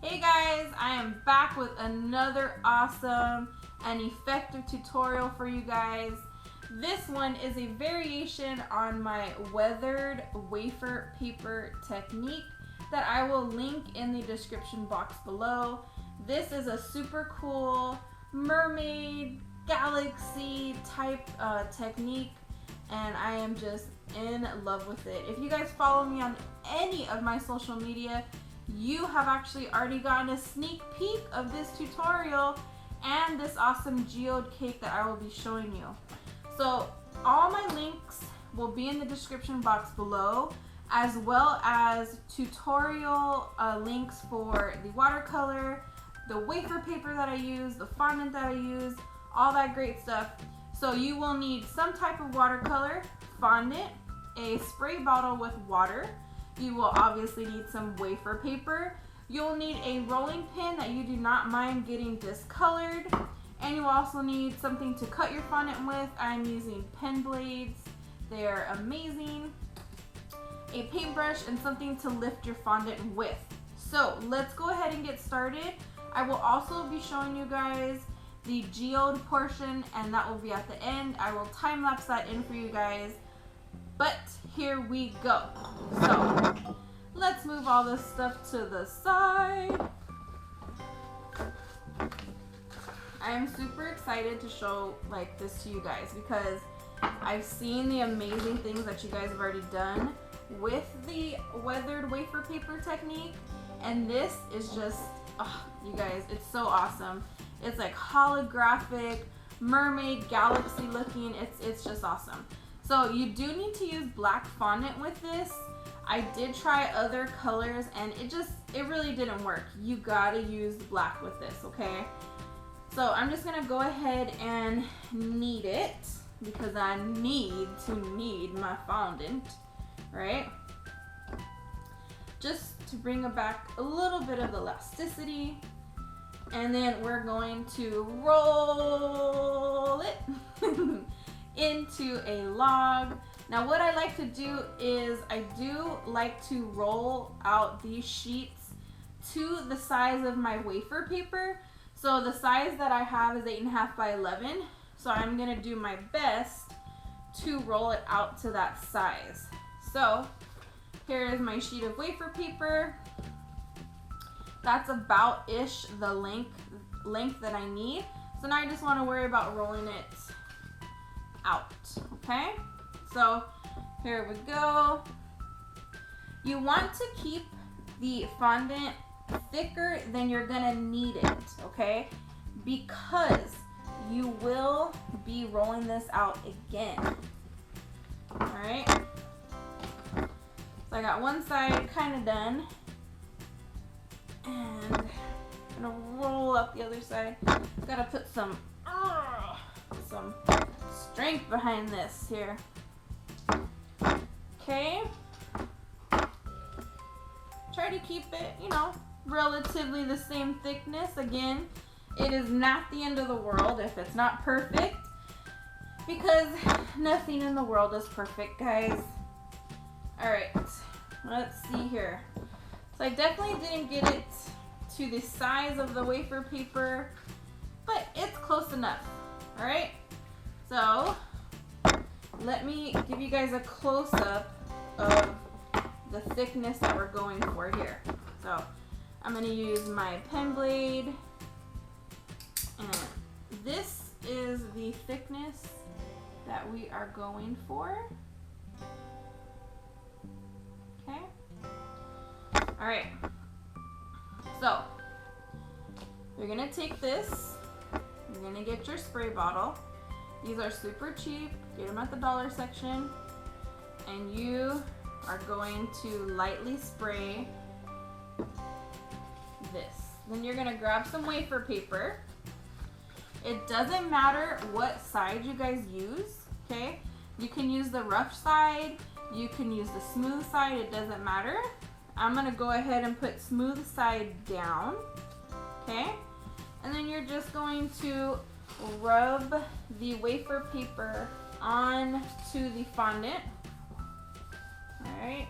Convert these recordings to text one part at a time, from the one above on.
Hey guys, I am back with another awesome and effective tutorial for you guys. This one is a variation on my weathered wafer paper technique that I will link in the description box below. This is a super cool mermaid galaxy type technique, and I am just in love with it. If you guys follow me on any of my social media, you have actually already gotten a sneak peek of this tutorial and this awesome geode cake that I will be showing you. So all my links will be in the description box below, as well as tutorial links for the watercolor, the wafer paper that I use, the fondant that I use, all that great stuff. So you will need some type of watercolor, fondant, a spray bottle with water. You will obviously need some wafer paper. You'll need a rolling pin that you do not mind getting discolored. And you also need something to cut your fondant with. I'm using Penblades. They are amazing. A paintbrush and something to lift your fondant with. So let's go ahead and get started. I will also be showing you guys the geode portion, and that will be at the end. I will time lapse that in for you guys. But here we go. So let's move all this stuff to the side. I am super excited to show this to you guys because I've seen the amazing things that you guys have already done with the weathered wafer paper technique, and this is just, oh, you guys, it's so awesome. It's like holographic, mermaid, galaxy looking. It's just awesome. So you do need to use black fondant with this. I did try other colors and it really didn't work. You gotta use black with this, okay? So I'm just gonna go ahead and knead it because I need to knead my fondant, right? Just to bring back a little bit of elasticity. And then we're going to roll it into a log. Now what I like to do is I do like to roll out these sheets to the size of my wafer paper. So the size that I have is 8.5 by 11. So I'm gonna do my best to roll it out to that size. So here is my sheet of wafer paper. That's about-ish the length that I need. So now I just want to worry about rolling it out, okay? So here we go. You want to keep the fondant thicker than you're gonna need it, okay? Because you will be rolling this out again, all right? So I got one side kind of done. And I'm gonna roll up the other side. Gotta put some strength behind this here. Okay. Try to keep it, relatively the same thickness. Again, it is not the end of the world if it's not perfect, because nothing in the world is perfect, guys. All right, let's see here. So I definitely didn't get it to the size of the wafer paper, but it's close enough, all right? So let me give you guys a close-up of the thickness that we're going for here. So I'm gonna use my Penblade, and this is the thickness that we are going for, okay? All right, so you're gonna take this, you're gonna get your spray bottle. These are super cheap, get them at the dollar section, and you are going to lightly spray this. Then you're gonna grab some wafer paper. It doesn't matter what side you guys use, okay? You can use the rough side, you can use the smooth side, it doesn't matter. I'm gonna go ahead and put smooth side down, okay? And then you're just going to rub the wafer paper onto the fondant, all right?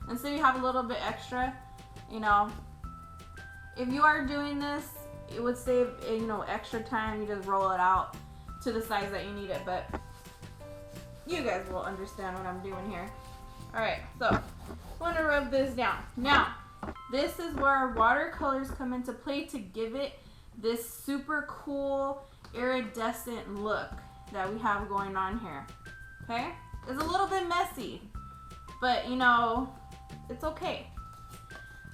And so you have a little bit extra, if you are doing this, it would save, you know, extra time. You just roll it out to the size that you need it, but you guys will understand what I'm doing here. All right, so I want to rub this down. Now, this is where our watercolors come into play to give it this super cool iridescent look that we have going on here. Okay, it's a little bit messy, but you know, it's okay.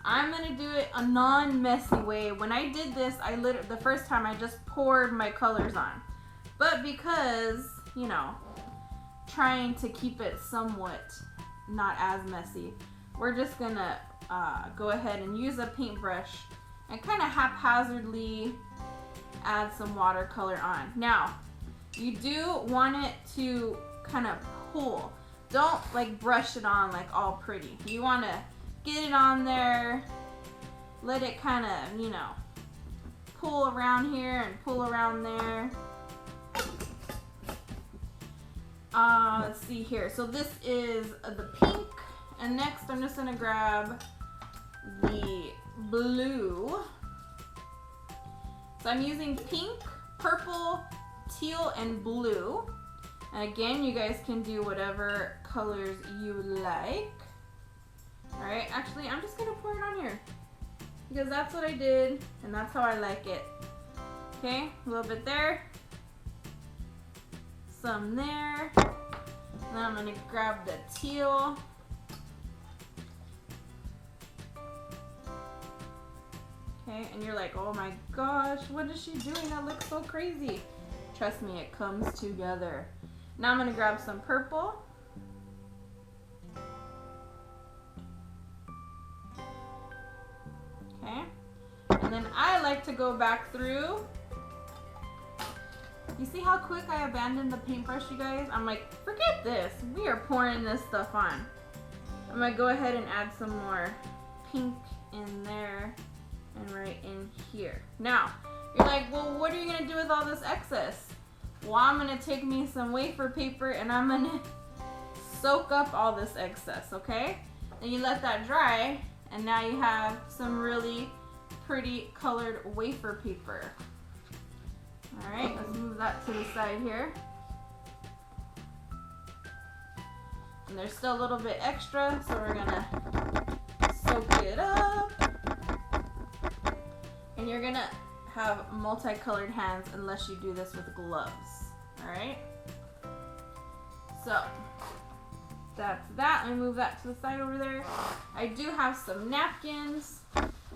I'm gonna do it a non-messy way. When I did this, the first time I just poured my colors on, but because, you know, trying to keep it somewhat not as messy, we're just gonna go ahead and use a paintbrush and kind of haphazardly add some watercolor on. Now, you do want it to kind of pull. Don't like brush it on like all pretty. You want to get it on there, let it kind of, you know, pull around here and pull around there. Let's see here. So this is the pink, and next I'm just gonna grab the blue. So I'm using pink, purple, teal, and blue. And again, you guys can do whatever colors you like. All right, actually, I'm just gonna pour it on here because that's what I did, and that's how I like it. Okay, a little bit there, some there. Then I'm gonna grab the teal. Okay, and you're like, oh my gosh, what is she doing? That looks so crazy. Trust me, it comes together. Now I'm gonna grab some purple. Okay, and then I like to go back through. You see how quick I abandoned the paintbrush, you guys? I'm like, forget this. We are pouring this stuff on. I'm gonna go ahead and add some more pink in there and right in here. Now, you're like, well, what are you gonna do with all this excess? Well, I'm gonna take me some wafer paper and I'm gonna soak up all this excess, okay? Then you let that dry, and now you have some really pretty colored wafer paper. All right, let's move that to the side here. And there's still a little bit extra, so we're gonna soak it up. And you're gonna have multicolored hands unless you do this with gloves. All right, so that's that. Let me move that to the side over there. I do have some napkins.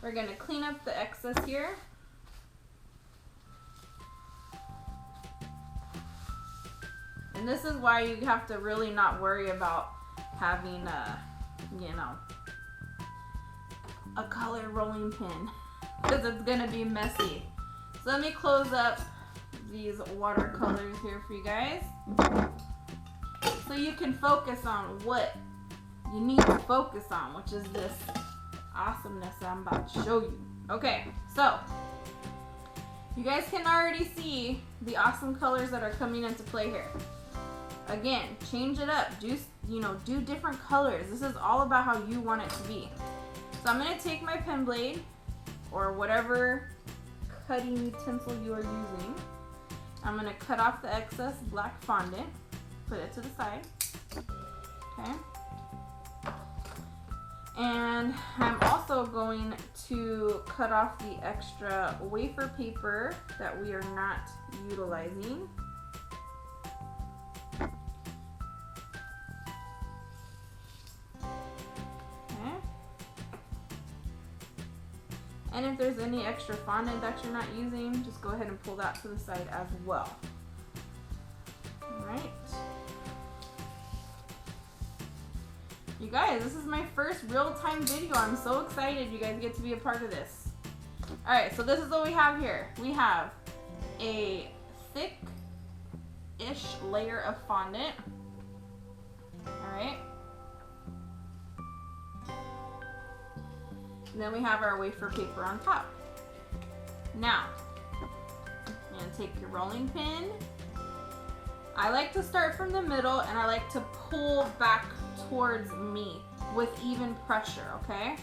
We're gonna clean up the excess here. And this is why you have to really not worry about having you know, a color rolling pin, because it's gonna be messy. So let me close up these watercolors here for you guys, so you can focus on what you need to focus on, which is this awesomeness I'm about to show you. Okay, so you guys can already see the awesome colors that are coming into play here. Again, change it up. Do different colors. This is all about how you want it to be. So I'm gonna take my Penblade or whatever cutting utensil you are using. I'm gonna cut off the excess black fondant. Put it to the side. Okay. And I'm also going to cut off the extra wafer paper that we are not utilizing. And if there's any extra fondant that you're not using, just go ahead and pull that to the side as well. Alright. You guys, this is my first real-time video. I'm so excited you guys get to be a part of this. Alright, so this is what we have here. We have a thick-ish layer of fondant. Alright. And then we have our wafer paper on top. Now, you're gonna take your rolling pin. I like to start from the middle and I like to pull back towards me with even pressure, okay?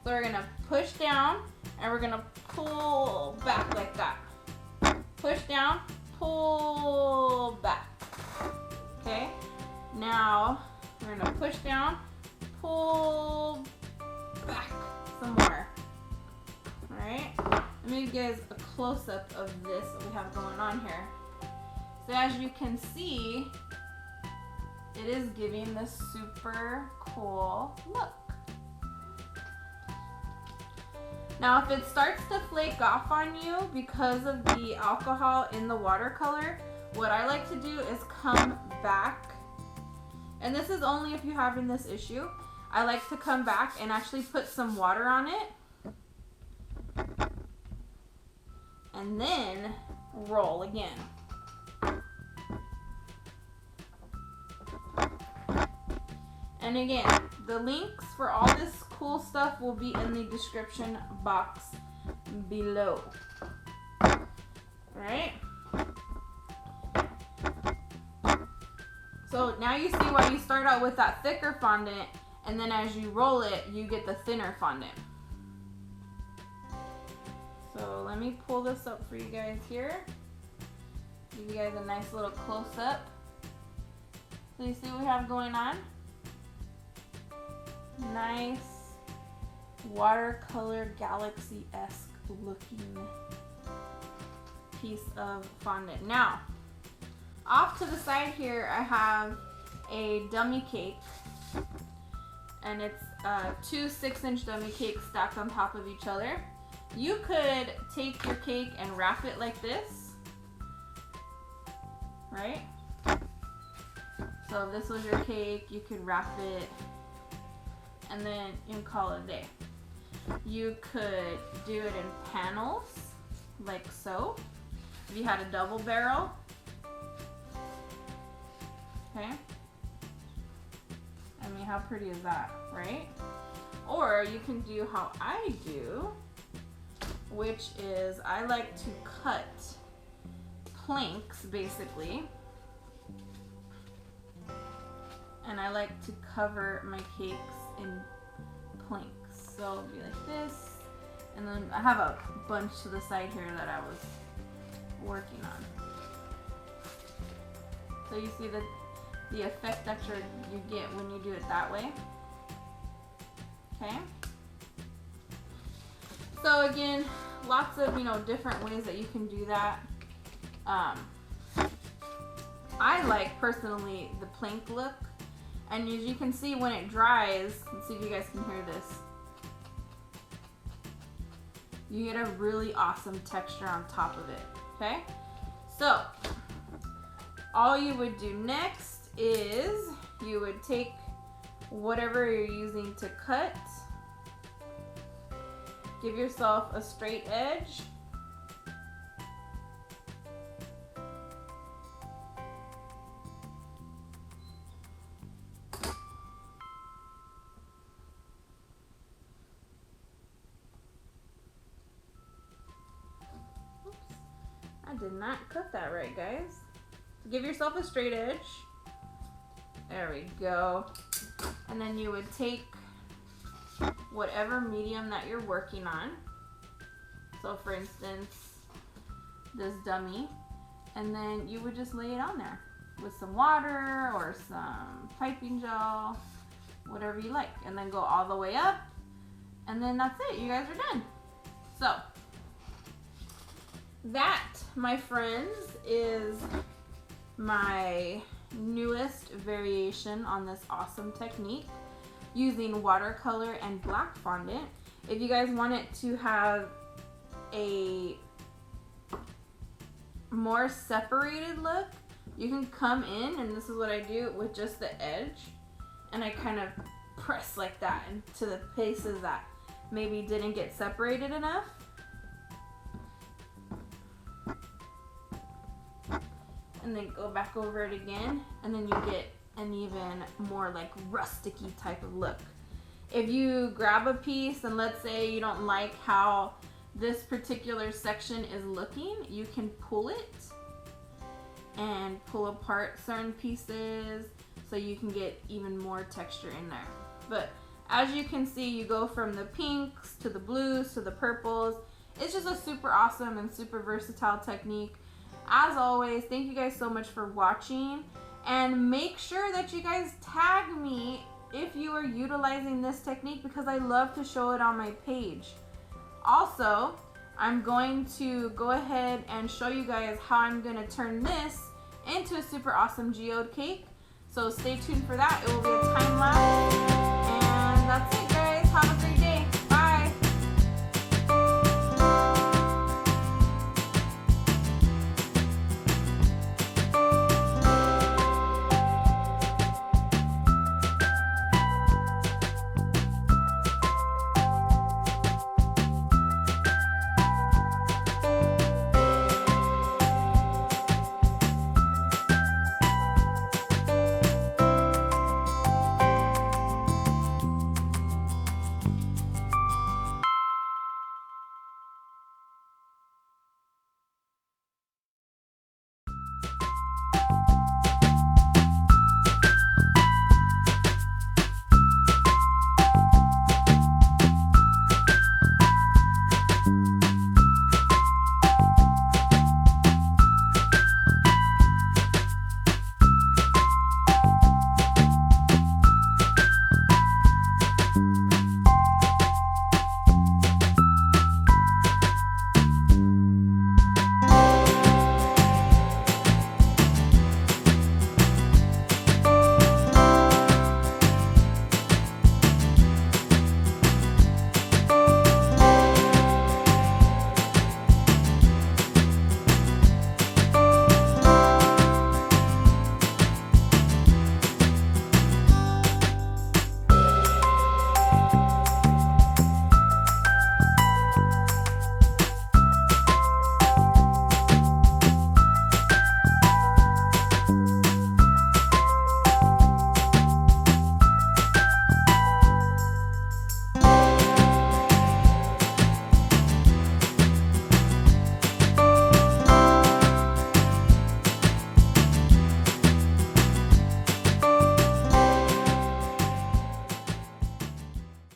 So we're gonna push down and we're gonna pull back like that. Push down, pull back. Okay, now we're gonna push down, pull back some more. All right, let me give you guys a close-up of this that we have going on here. So as you can see, it is giving this super cool look. Now if it starts to flake off on you because of the alcohol in the watercolor, what I like to do is come back, and this is only if you're having this issue. I like to come back and actually put some water on it and then roll again. And again, the links for all this cool stuff will be in the description box below. Alright? So now you see why you start out with that thicker fondant, and then as you roll it, you get the thinner fondant. So let me pull this up for you guys here. Give you guys a nice little close-up. So you see what we have going on? Nice watercolor galaxy-esque looking piece of fondant. Now, off to the side here, I have a dummy cake, and it's 2 6-inch dummy cakes stacked on top of each other. You could take your cake and wrap it like this, right? So if this was your cake, you could wrap it and then you can call it a day. You could do it in panels, like so. If you had a double barrel, okay? I mean, how pretty is that, right? Or you can do how I do, which is I like to cut planks, basically. And I like to cover my cakes in planks. So it'll be like this. And then I have a bunch to the side here that I was working on. So you see the effect that you get when you do it that way. Okay. So again, lots of different ways that you can do that. I like personally the plank look, and as you can see when it dries, let's see if you guys can hear this. You get a really awesome texture on top of it. Okay, so all you would do next is you would take whatever you're using to cut, give yourself a straight edge, I did not cut that right, guys. Give yourself a straight edge. There we go. And then you would take whatever medium that you're working on. So for instance, this dummy. And then you would just lay it on there with some water or some piping gel, whatever you like. And then go all the way up. And then that's it. You guys are done. So that, my friends, is my newest variation on this awesome technique using watercolor and black fondant. If you guys want it to have a more separated look, you can come in, and this is what I do with just the edge, and I kind of press like that into the places that maybe didn't get separated enough. And then go back over it again, and then you get an even more like rusticy type of look. If you grab a piece and let's say you don't like how this particular section is looking, you can pull it and pull apart certain pieces so you can get even more texture in there. But As you can see, you go from the pinks to the blues to the purples. It's just a super awesome and super versatile technique. As always, thank you guys so much for watching, and make sure that you guys tag me if you are utilizing this technique, because I love to show it on my page. Also, I'm going to go ahead and show you guys how I'm going to turn this into a super awesome geode cake. So stay tuned for that. It will be a time lapse. And that's it, guys. Have a great day.